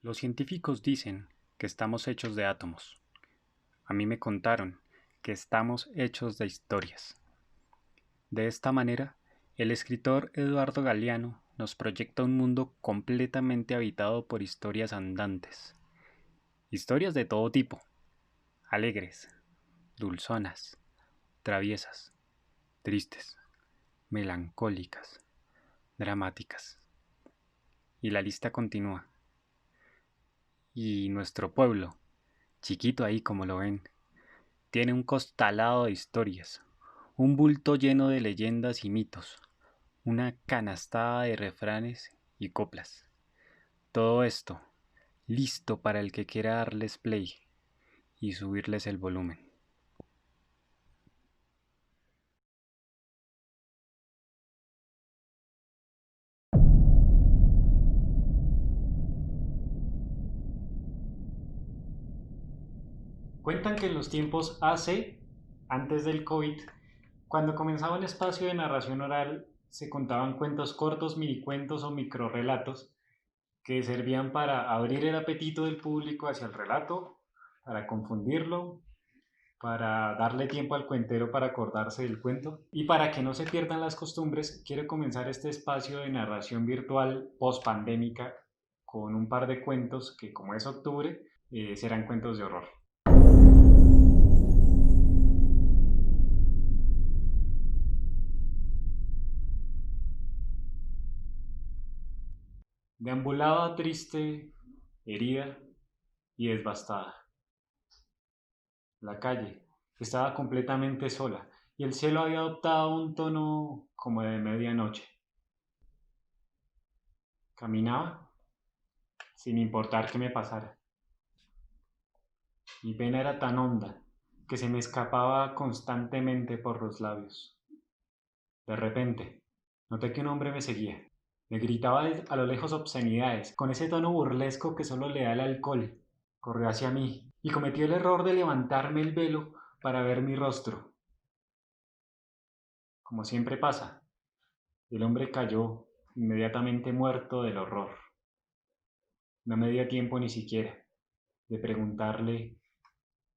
Los científicos dicen que estamos hechos de átomos. A mí me contaron que estamos hechos de historias. De esta manera, el escritor Eduardo Galeano nos proyecta un mundo completamente habitado por historias andantes. Historias de todo tipo, alegres, dulzonas, traviesas, tristes, melancólicas, dramáticas. Y la lista continúa. Y nuestro pueblo, chiquito ahí como lo ven, tiene un costalado de historias, un bulto lleno de leyendas y mitos, una canastada de refranes y coplas. Todo esto listo para el que quiera darles play y subirles el volumen. Cuentan que en los tiempos antes del COVID, cuando comenzaba el espacio de narración oral, se contaban cuentos cortos, minicuentos o microrelatos que servían para abrir el apetito del público hacia el relato, para confundirlo, para darle tiempo al cuentero para acordarse del cuento. Y para que no se pierdan las costumbres, quiero comenzar este espacio de narración virtual post-pandémica con un par de cuentos que, como es octubre, serán cuentos de horror. Deambulaba triste, herida y devastada. La calle estaba completamente sola y el cielo había adoptado un tono como de medianoche. Caminaba sin importar qué me pasara. Mi pena era tan honda que se me escapaba constantemente por los labios. De repente, noté que un hombre me seguía. Me gritaba a lo lejos obscenidades, con ese tono burlesco que solo le da el alcohol. Corrió hacia mí y cometió el error de levantarme el velo para ver mi rostro. Como siempre pasa, el hombre cayó inmediatamente muerto del horror. No me dio tiempo ni siquiera de preguntarle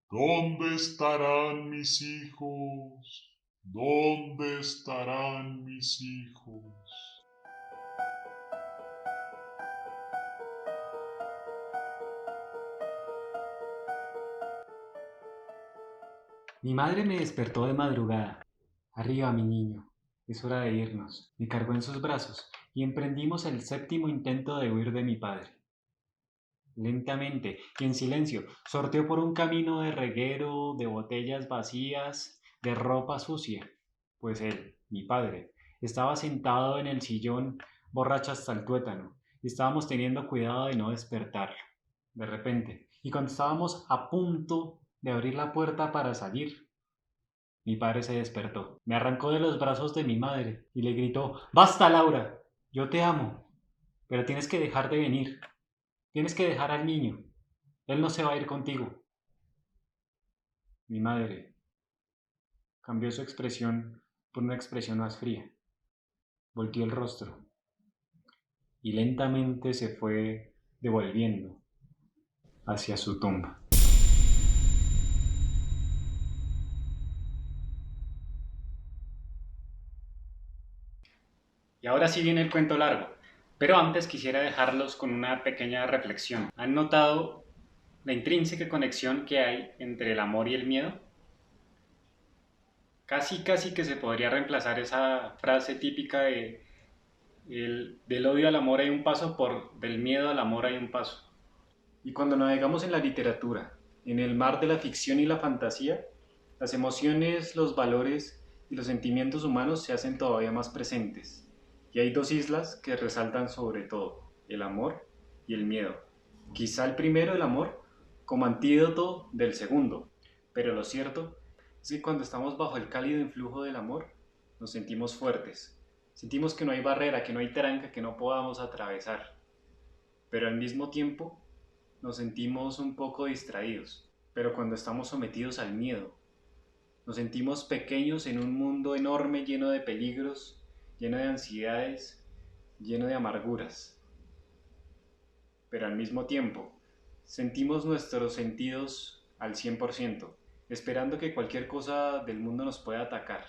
¿Dónde estarán mis hijos? ¿Dónde estarán mis hijos? Mi madre me despertó de madrugada. Arriba, mi niño, es hora de irnos. Me cargó en sus brazos y emprendimos el séptimo intento de huir de mi padre. Lentamente y en silencio, sorteó por un camino de reguero, de botellas vacías, de ropa sucia, pues él, mi padre, estaba sentado en el sillón, borracho hasta el tuétano, y estábamos teniendo cuidado de no despertarlo. De repente, y cuando estábamos a punto de abrir la puerta para salir, mi padre se despertó, me arrancó de los brazos de mi madre y le gritó: ¡Basta, Laura! Yo te amo, pero tienes que dejar de venir. Tienes que dejar al niño. Él no se va a ir contigo. Mi madre cambió su expresión por una expresión más fría. Volteó el rostro y lentamente se fue devolviendo hacia su tumba. Y ahora sí viene el cuento largo, pero antes quisiera dejarlos con una pequeña reflexión. ¿Han notado la intrínseca conexión que hay entre el amor y el miedo? Casi que se podría reemplazar esa frase típica del odio al amor hay un paso por del miedo al amor hay un paso. Y cuando navegamos en la literatura, en el mar de la ficción y la fantasía, las emociones, los valores y los sentimientos humanos se hacen todavía más presentes. Y hay dos islas que resaltan sobre todo, el amor y el miedo. Quizá el primero, el amor, como antídoto del segundo. Pero lo cierto es que cuando estamos bajo el cálido influjo del amor, nos sentimos fuertes. Sentimos que no hay barrera, que no hay tranca que no podamos atravesar. Pero al mismo tiempo nos sentimos un poco distraídos. Pero cuando estamos sometidos al miedo, nos sentimos pequeños en un mundo enorme lleno de peligros, lleno de ansiedades, lleno de amarguras. pero al mismo tiempo sentimos nuestros sentidos al 100%, esperando que cualquier cosa del mundo nos pueda atacar.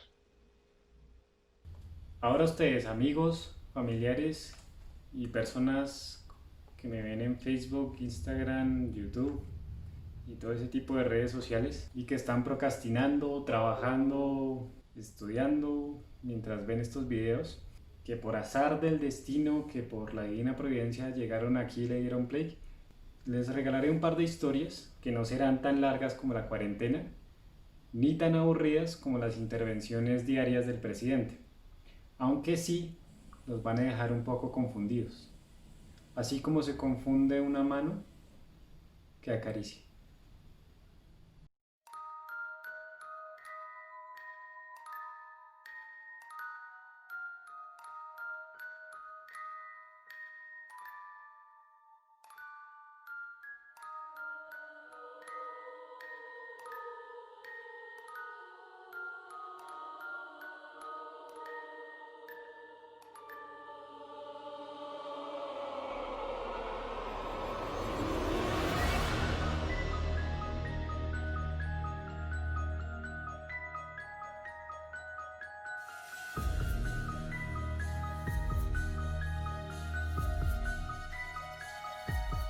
Ahora ustedes, amigos, familiares y personas que me ven en Facebook, Instagram, YouTube y todo ese tipo de redes sociales y que están procrastinando, trabajando, estudiando mientras ven estos videos, que por azar del destino, que por la divina providencia llegaron aquí y le dieron play, les regalaré un par de historias que no serán tan largas como la cuarentena, ni tan aburridas como las intervenciones diarias del presidente, aunque sí los van a dejar un poco confundidos, así como se confunde una mano que acaricia.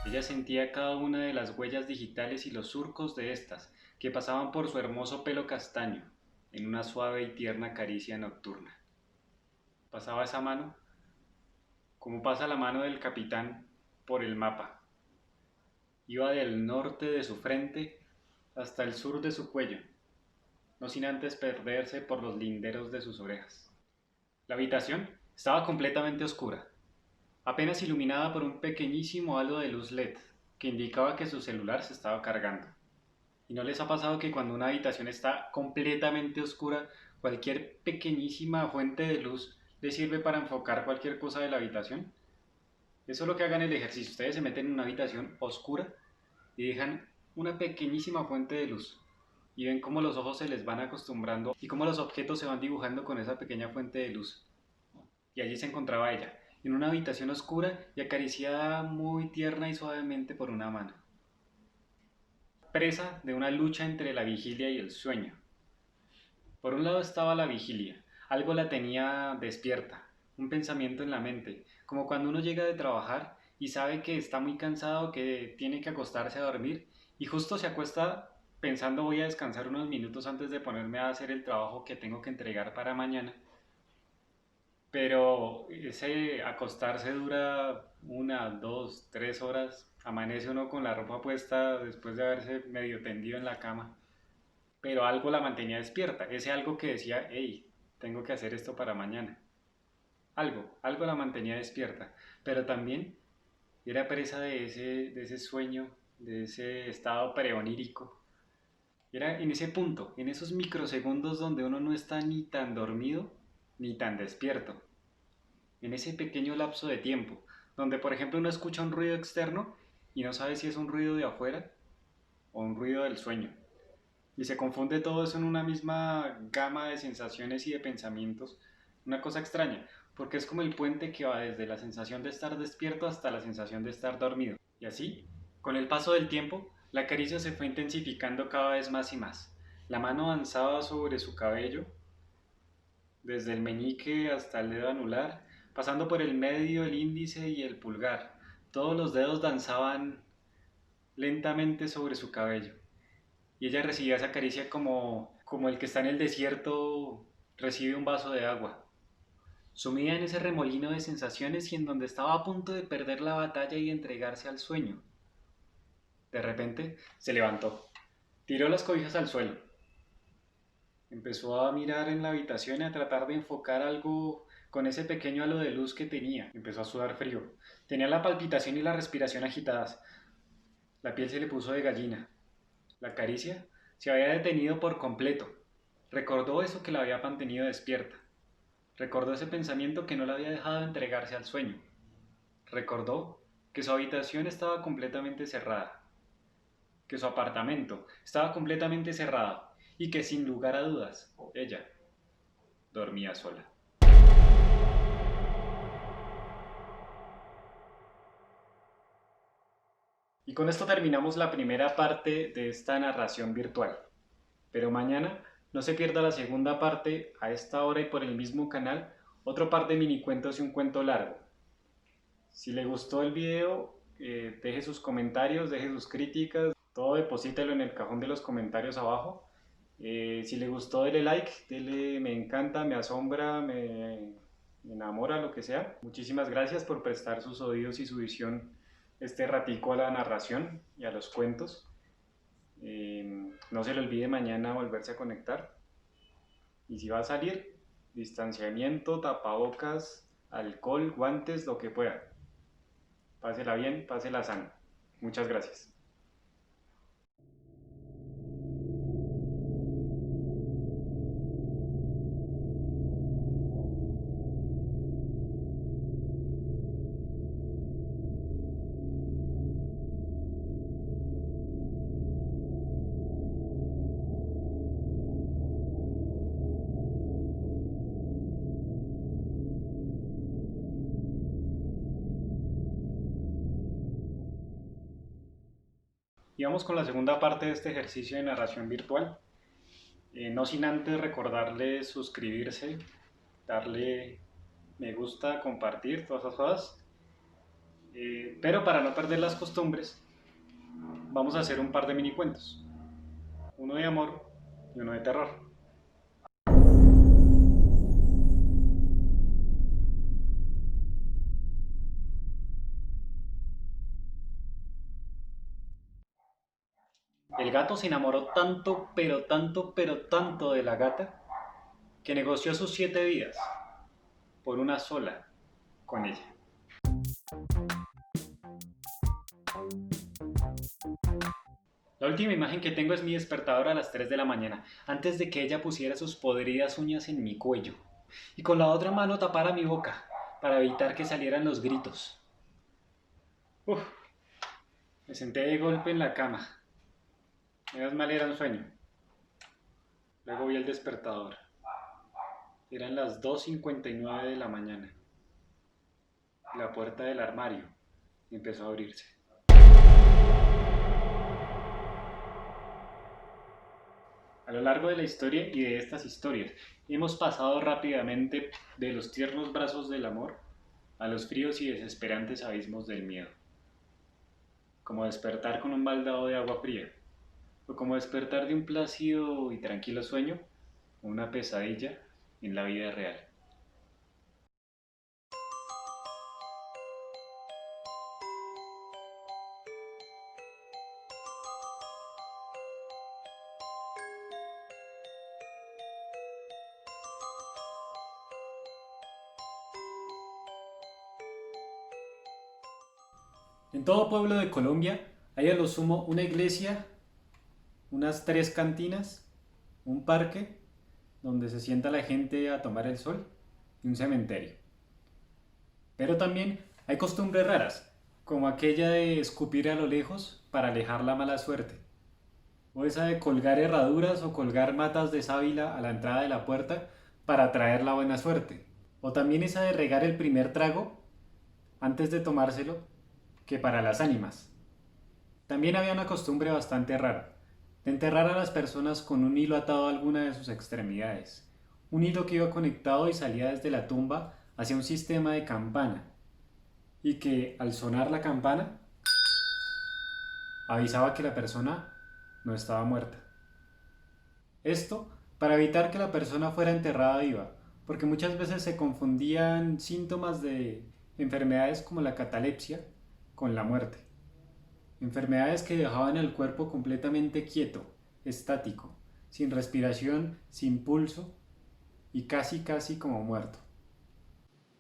Ella sentía cada una de las huellas digitales y los surcos de estas, que pasaban por su hermoso pelo castaño, en una suave y tierna caricia nocturna. Pasaba esa mano, como pasa la mano del capitán por el mapa. Iba del norte de su frente hasta el sur de su cuello, no sin antes perderse por los linderos de sus orejas. La habitación estaba completamente oscura, apenas iluminada por un pequeñísimo halo de luz LED que indicaba que su celular se estaba cargando. ¿Y no les ha pasado que cuando una habitación está completamente oscura, cualquier pequeñísima fuente de luz le sirve para enfocar cualquier cosa de la habitación? Eso es lo que hagan el ejercicio. Ustedes se meten en una habitación oscura y dejan una pequeñísima fuente de luz y ven cómo los ojos se les van acostumbrando y cómo los objetos se van dibujando con esa pequeña fuente de luz. Y allí se encontraba ella, en una habitación oscura y acariciada muy tierna y suavemente por una mano. Presa de una lucha entre la vigilia y el sueño. Por un lado estaba la vigilia, algo la tenía despierta, un pensamiento en la mente, como cuando uno llega de trabajar y sabe que está muy cansado, que tiene que acostarse a dormir y justo se acuesta pensando voy a descansar unos minutos antes de ponerme a hacer el trabajo que tengo que entregar para mañana. Pero ese acostarse dura 1, 2, 3 horas, amanece uno con la ropa puesta después de haberse medio tendido en la cama, pero algo la mantenía despierta, ese algo que decía, hey, tengo que hacer esto para mañana. Algo la mantenía despierta, pero también era presa de ese sueño, de ese estado preonírico. Era en ese punto, en esos microsegundos donde uno no está ni tan dormido ni tan despierto. En ese pequeño lapso de tiempo, donde por ejemplo uno escucha un ruido externo y no sabe si es un ruido de afuera o un ruido del sueño. Y se confunde todo eso en una misma gama de sensaciones y de pensamientos. Una cosa extraña, porque es como el puente que va desde la sensación de estar despierto hasta la sensación de estar dormido. Y así, con el paso del tiempo, la caricia se fue intensificando cada vez más y más. La mano avanzaba sobre su cabello, desde el meñique hasta el dedo anular, pasando por el medio, el índice y el pulgar. Todos los dedos danzaban lentamente sobre su cabello. Y ella recibía esa caricia como el que está en el desierto recibe un vaso de agua. Sumida en ese remolino de sensaciones y en donde estaba a punto de perder la batalla y entregarse al sueño. De repente se levantó, tiró las cobijas al suelo. Empezó a mirar en la habitación y a tratar de enfocar algo con ese pequeño halo de luz que tenía. Empezó a sudar frío. Tenía la palpitación y la respiración agitadas. La piel se le puso de gallina. La caricia se había detenido por completo. Recordó eso que la había mantenido despierta. Recordó ese pensamiento que no la había dejado entregarse al sueño. Recordó que su habitación estaba completamente cerrada, que su apartamento estaba completamente cerrado y que sin lugar a dudas ella dormía sola. Y con esto terminamos la primera parte de esta narración virtual. Pero mañana no se pierda la segunda parte a esta hora y por el mismo canal, otro par de mini cuentos y un cuento largo. Si le gustó el video, deje sus comentarios, deje sus críticas, todo deposítelo en el cajón de los comentarios abajo. Si le gustó, dele like, dele me encanta, me asombra, me enamora, lo que sea. Muchísimas gracias por prestar sus oídos y su visión este ratico a la narración y a los cuentos. No se le olvide mañana volverse a conectar. Y si va a salir, distanciamiento, tapabocas, alcohol, guantes, lo que pueda. Pásela bien, pásela sano. Muchas gracias. Y vamos con la segunda parte de este ejercicio de narración virtual. No sin antes recordarles suscribirse, darle me gusta, compartir, todas esas cosas. Pero para no perder las costumbres, vamos a hacer un par de mini cuentos. Uno de amor y uno de terror. El gato se enamoró tanto, pero tanto, pero tanto de la gata, que negoció sus 7 vidas por una sola con ella. La última imagen que tengo es mi despertador a las 3 de la mañana, antes de que ella pusiera sus podridas uñas en mi cuello y con la otra mano tapara mi boca para evitar que salieran los gritos. Uf, me senté de golpe en la cama. Menos mal era un sueño. Luego vi el despertador. Eran las 2:59 de la mañana. La puerta del armario empezó a abrirse. A lo largo de la historia y de estas historias, hemos pasado rápidamente de los tiernos brazos del amor a los fríos y desesperantes abismos del miedo. Como despertar con un baldado de agua fría, o como despertar de un plácido y tranquilo sueño, o una pesadilla en la vida real. En todo pueblo de Colombia hay a lo sumo una iglesia, unas 3 cantinas, un parque donde se sienta la gente a tomar el sol y un cementerio. Pero también hay costumbres raras, como aquella de escupir a lo lejos para alejar la mala suerte, o esa de colgar herraduras o colgar matas de sábila a la entrada de la puerta para atraer la buena suerte, o también esa de regar el primer trago antes de tomárselo que para las ánimas. También había una costumbre bastante rara, de enterrar a las personas con un hilo atado a alguna de sus extremidades, un hilo que iba conectado y salía desde la tumba hacia un sistema de campana, y que al sonar la campana avisaba que la persona no estaba muerta. Esto para evitar que la persona fuera enterrada viva, porque muchas veces se confundían síntomas de enfermedades como la catalepsia con la muerte. Enfermedades que dejaban el cuerpo completamente quieto, estático, sin respiración, sin pulso y casi como muerto.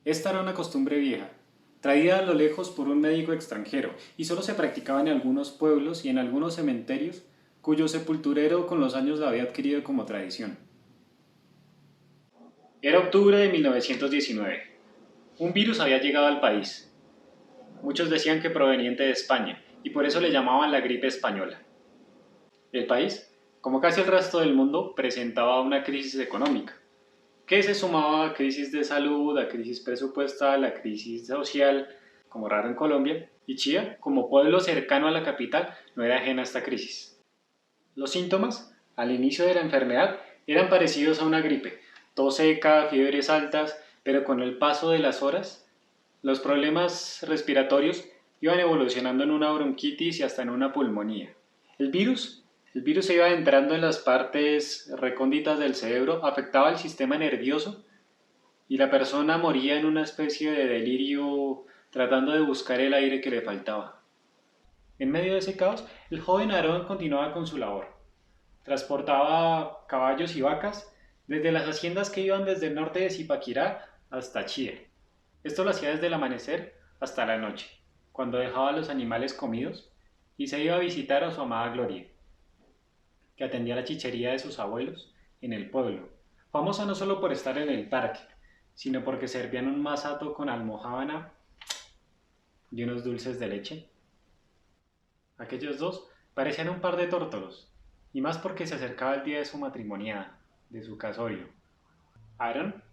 Esta era una costumbre vieja, traída a lo lejos por un médico extranjero, y solo se practicaba en algunos pueblos y en algunos cementerios cuyo sepulturero con los años la había adquirido como tradición. Era octubre de 1919. Un virus había llegado al país. Muchos decían que proveniente de España, y por eso le llamaban la gripe española. El país, como casi el resto del mundo, presentaba una crisis económica, que se sumaba a crisis de salud, a crisis presupuestal, a crisis social, como raro en Colombia, y Chía, como pueblo cercano a la capital, no era ajena a esta crisis. Los síntomas, al inicio de la enfermedad, eran parecidos a una gripe: tos seca, fiebres altas, pero con el paso de las horas, los problemas respiratorios iban evolucionando en una bronquitis y hasta en una pulmonía. El virus se iba adentrando en las partes recónditas del cerebro, afectaba el sistema nervioso y la persona moría en una especie de delirio tratando de buscar el aire que le faltaba. En medio de ese caos, el joven Aarón continuaba con su labor. Transportaba caballos y vacas desde las haciendas que iban desde el norte de Zipaquirá hasta Chía. Esto lo hacía desde el amanecer hasta la noche, cuando dejaba a los animales comidos y se iba a visitar a su amada Gloria, que atendía la chichería de sus abuelos en el pueblo, famosa no solo por estar en el parque, sino porque servían un masato con almojábana y unos dulces de leche. Aquellos dos parecían un par de tórtolos, y más porque se acercaba el día de su matrimoniada, de su casorio. Aaron,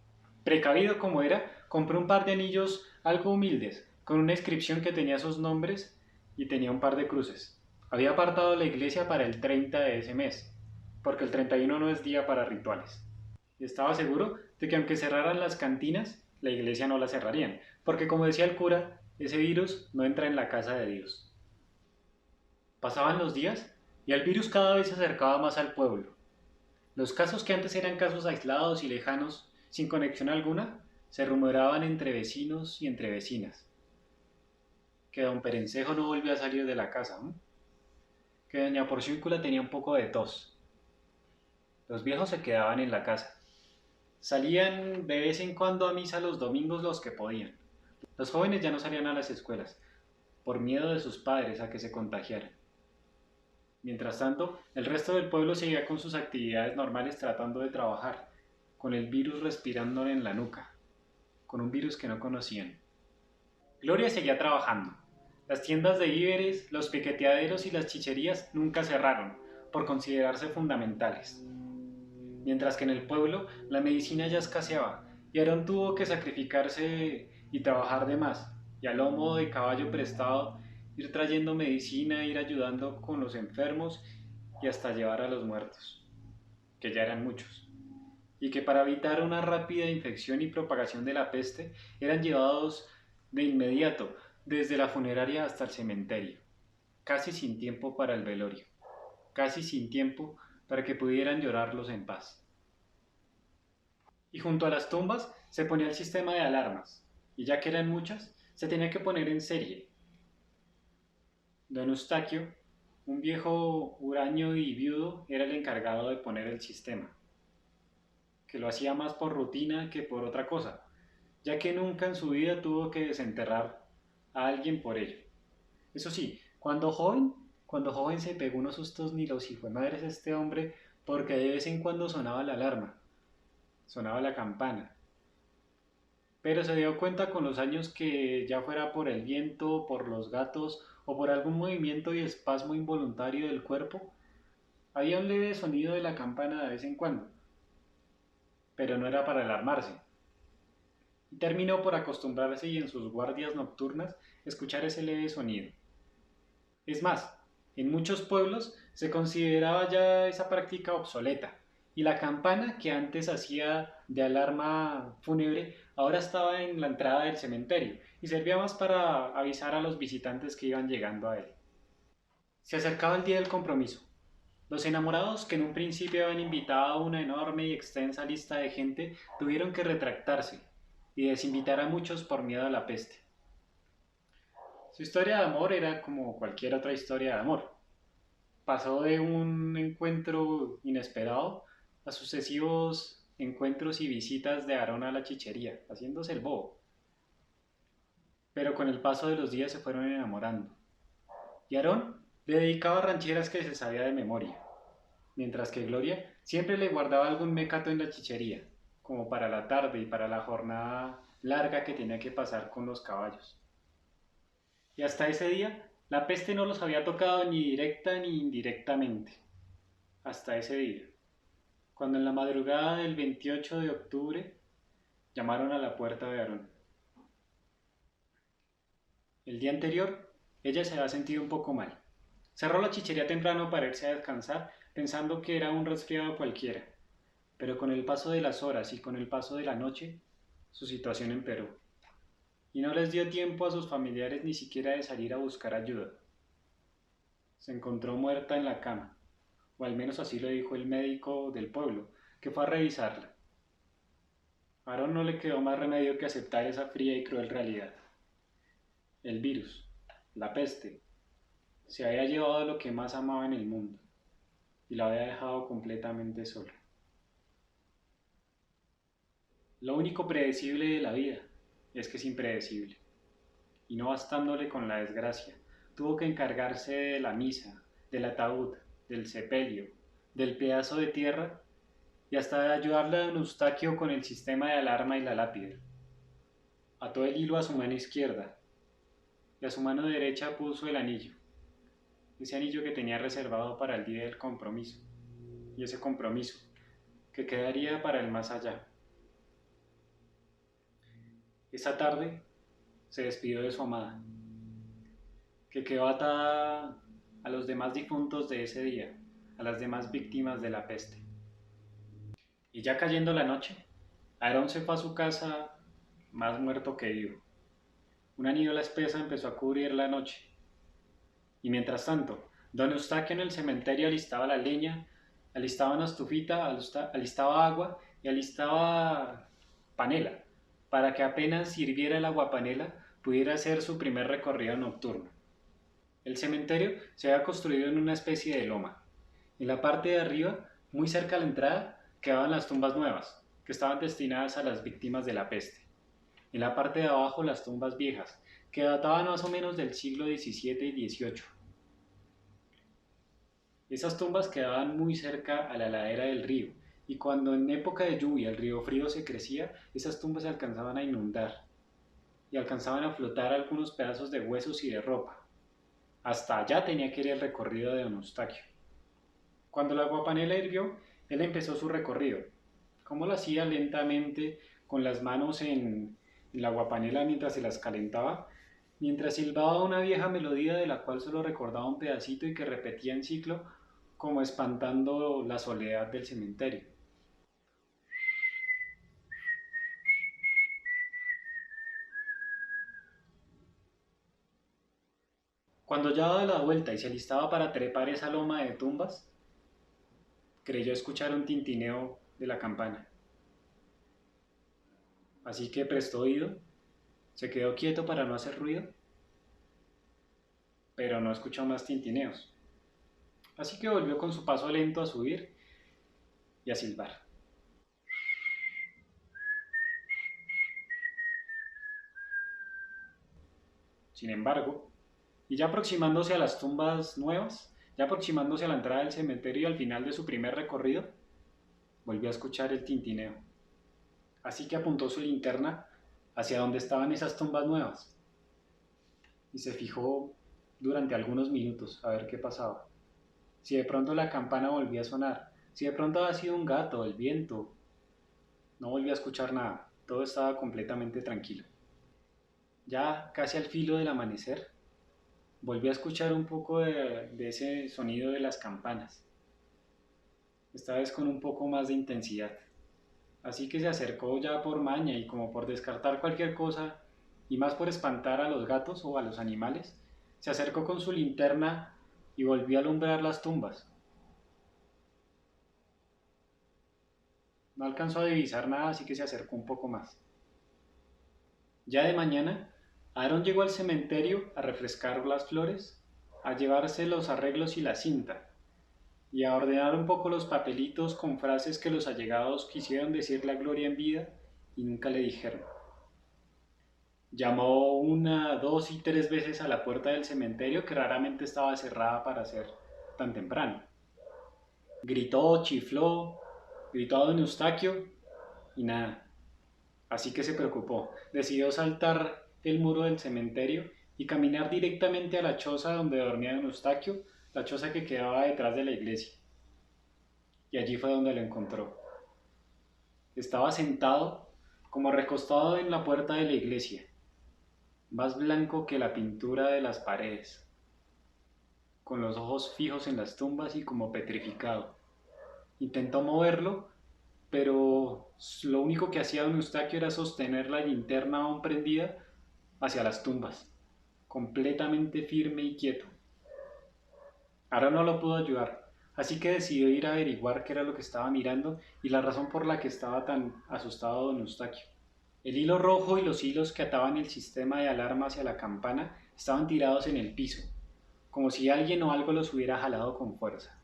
precavido como era, compró un par de anillos algo humildes, con una inscripción que tenía sus nombres y tenía un par de cruces. Había apartado la iglesia para el 30 de ese mes, porque el 31 no es día para rituales. Y estaba seguro de que aunque cerraran las cantinas, la iglesia no la cerrarían, porque como decía el cura, ese virus no entra en la casa de Dios. Pasaban los días y el virus cada vez se acercaba más al pueblo. Los casos que antes eran casos aislados y lejanos, sin conexión alguna, se rumoraban entre vecinos y entre vecinas. Que don Perencejo no volvió a salir de la casa, ¿no? Que doña Porciúncula tenía un poco de tos. Los viejos se quedaban en la casa. Salían de vez en cuando a misa los domingos los que podían. Los jóvenes ya no salían a las escuelas, por miedo de sus padres a que se contagiaran. Mientras tanto, el resto del pueblo seguía con sus actividades normales tratando de trabajar, con el virus respirándole en la nuca, con un virus que no conocían. Gloria seguía trabajando. Las tiendas de víveres, los piqueteaderos y las chicherías nunca cerraron, por considerarse fundamentales. Mientras que en el pueblo la medicina ya escaseaba, y Aarón tuvo que sacrificarse y trabajar de más, y a lomo de caballo prestado, ir trayendo medicina, ir ayudando con los enfermos y hasta llevar a los muertos, que ya eran muchos, y que para evitar una rápida infección y propagación de la peste eran llevados de inmediato desde la funeraria hasta el cementerio, casi sin tiempo para el velorio, casi sin tiempo para que pudieran llorarlos en paz. Y junto a las tumbas se ponía el sistema de alarmas, y ya que eran muchas, se tenía que poner en serie. Don Eustaquio, un viejo huraño y viudo, era el encargado de poner el sistema, que lo hacía más por rutina que por otra cosa, ya que nunca en su vida tuvo que desenterrar a alguien por ello. Eso sí, cuando joven se pegó unos sustos ni los hijuemadres este hombre, porque de vez en cuando sonaba la alarma, sonaba la campana. Pero se dio cuenta con los años que ya fuera por el viento, por los gatos o por algún movimiento y espasmo involuntario del cuerpo, había un leve sonido de la campana de vez en cuando, pero no era para alarmarse. Y terminó por acostumbrarse y en sus guardias nocturnas escuchar ese leve sonido. Es más, en muchos pueblos se consideraba ya esa práctica obsoleta, y la campana que antes hacía de alarma fúnebre ahora estaba en la entrada del cementerio y servía más para avisar a los visitantes que iban llegando a él. Se acercaba el día del compromiso. Los enamorados, que en un principio habían invitado a una enorme y extensa lista de gente, tuvieron que retractarse y desinvitar a muchos por miedo a la peste. Su historia de amor era como cualquier otra historia de amor. Pasó de un encuentro inesperado a sucesivos encuentros y visitas de Aarón a la chichería, haciéndose el bobo. Pero con el paso de los días se fueron enamorando. Y Aarón le dedicaba rancheras que se sabía de memoria, mientras que Gloria siempre le guardaba algún mecato en la chichería, como para la tarde y para la jornada larga que tenía que pasar con los caballos. Y hasta ese día, la peste no los había tocado ni directa ni indirectamente. Hasta ese día, cuando en la madrugada del 28 de octubre llamaron a la puerta de Aarón. El día anterior, ella se había sentido un poco mal. Cerró la chichería temprano para irse a descansar, pensando que era un resfriado cualquiera. Pero con el paso de las horas y con el paso de la noche, su situación empeoró. Y no les dio tiempo a sus familiares ni siquiera de salir a buscar ayuda. Se encontró muerta en la cama, o al menos así lo dijo el médico del pueblo, que fue a revisarla. A Aaron no le quedó más remedio que aceptar esa fría y cruel realidad. El virus, la peste, se había llevado lo que más amaba en el mundo y la había dejado completamente sola. Lo único predecible de la vida es que es impredecible, y no bastándole con la desgracia, tuvo que encargarse de la misa, del ataúd, del sepelio, del pedazo de tierra y hasta de ayudarle a don Eustaquio con el sistema de alarma y la lápida. Ató el hilo a su mano izquierda y a su mano derecha puso el anillo, ese anillo que tenía reservado para el día del compromiso, y ese compromiso que quedaría para el más allá. Esa tarde se despidió de su amada, que quedó atada a los demás difuntos de ese día, a las demás víctimas de la peste. Y ya cayendo la noche, Aarón se fue a su casa más muerto que vivo. Una niebla espesa empezó a cubrir la noche. Y mientras tanto, don Eustaquio en el cementerio alistaba la leña, alistaba una estufita, alistaba agua y alistaba panela, para que apenas hirviera el aguapanela pudiera hacer su primer recorrido nocturno. El cementerio se había construido en una especie de loma. En la parte de arriba, muy cerca a la entrada, quedaban las tumbas nuevas, que estaban destinadas a las víctimas de la peste. En la parte de abajo, las tumbas viejas, que databan más o menos del siglo XVII y XVIII. Esas tumbas quedaban muy cerca a la ladera del río, y cuando en época de lluvia el río frío se crecía, esas tumbas se alcanzaban a inundar, y alcanzaban a flotar algunos pedazos de huesos y de ropa. Hasta allá tenía que ir el recorrido de don Eustaquio. Cuando la aguapanela hirvió, él empezó su recorrido. ¿Cómo lo hacía? Lentamente, con las manos en la aguapanela mientras se las calentaba, mientras silbaba una vieja melodía de la cual solo recordaba un pedacito y que repetía en ciclo, como espantando la soledad del cementerio. Cuando ya daba la vuelta y se alistaba para trepar esa loma de tumbas, creyó escuchar un tintineo de la campana. Así que prestó oído, se quedó quieto para no hacer ruido, pero no escuchó más tintineos. Así que volvió con su paso lento a subir y a silbar. Sin embargo, y ya aproximándose a las tumbas nuevas, ya aproximándose a la entrada del cementerio y al final de su primer recorrido, volvió a escuchar el tintineo. Así que apuntó su linterna hacia donde estaban esas tumbas nuevas y se fijó durante algunos minutos a ver qué pasaba. Si de pronto la campana volvía a sonar, si de pronto había sido un gato, el viento, no volvía a escuchar nada, todo estaba completamente tranquilo. Ya casi al filo del amanecer, volví a escuchar un poco de ese sonido de las campanas, esta vez con un poco más de intensidad. Así que se acercó ya por maña y como por descartar cualquier cosa, y más por espantar a los gatos o a los animales, se acercó con su linterna y volvió a alumbrar las tumbas. No alcanzó a divisar nada, así que se acercó un poco más. Ya de mañana, Aarón llegó al cementerio a refrescar las flores, a llevarse los arreglos y la cinta, y a ordenar un poco los papelitos con frases que los allegados quisieron decirle a Gloria en vida y nunca le dijeron. Llamó una, dos y tres veces a la puerta del cementerio que raramente estaba cerrada para ser tan temprano. Gritó, chifló, gritó a don Eustaquio y nada. Así que se preocupó. Decidió saltar el muro del cementerio y caminar directamente a la choza donde dormía don Eustaquio, la choza que quedaba detrás de la iglesia. Y allí fue donde lo encontró. Estaba sentado como recostado en la puerta de la iglesia. más blanco que la pintura de las paredes, con los ojos fijos en las tumbas y como petrificado. Intentó moverlo, pero lo único que hacía don Eustaquio era sostener la linterna aún prendida hacia las tumbas, completamente firme y quieto. Ahora no lo pudo ayudar, así que decidió ir a averiguar qué era lo que estaba mirando y la razón por la que estaba tan asustado don Eustaquio. El hilo rojo y los hilos que ataban el sistema de alarma hacia la campana estaban tirados en el piso, como si alguien o algo los hubiera jalado con fuerza.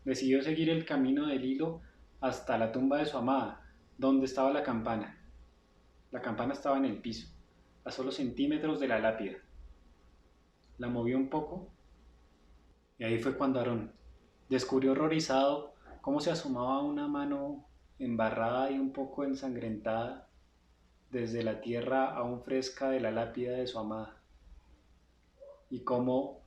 Decidió seguir el camino del hilo hasta la tumba de su amada, donde estaba la campana. La campana estaba en el piso, a solo centímetros de la lápida. La movió un poco y ahí fue cuando Aarón descubrió horrorizado cómo se asomaba una mano embarrada y un poco ensangrentada desde la tierra aún fresca de la lápida de su amada, y cómo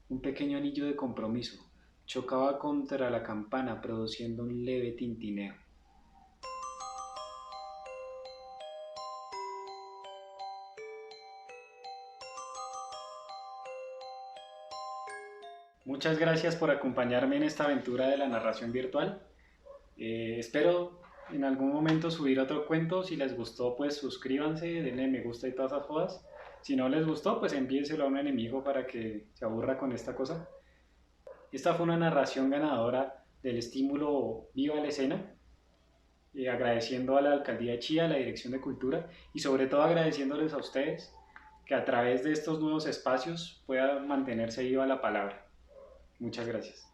un pequeño anillo de compromiso chocaba contra la campana produciendo un leve tintineo. Muchas gracias por acompañarme en esta aventura de la narración virtual. Espero en algún momento subir otro cuento. Si les gustó, pues suscríbanse, denle me gusta y todas esas jodas. Si no les gustó, pues envíenselo a un enemigo para que se aburra con esta cosa. Esta fue una narración ganadora del estímulo Viva la Escena, agradeciendo a la Alcaldía de Chía, a la Dirección de Cultura y sobre todo agradeciéndoles a ustedes que a través de estos nuevos espacios pueda mantenerse viva la palabra. Muchas gracias.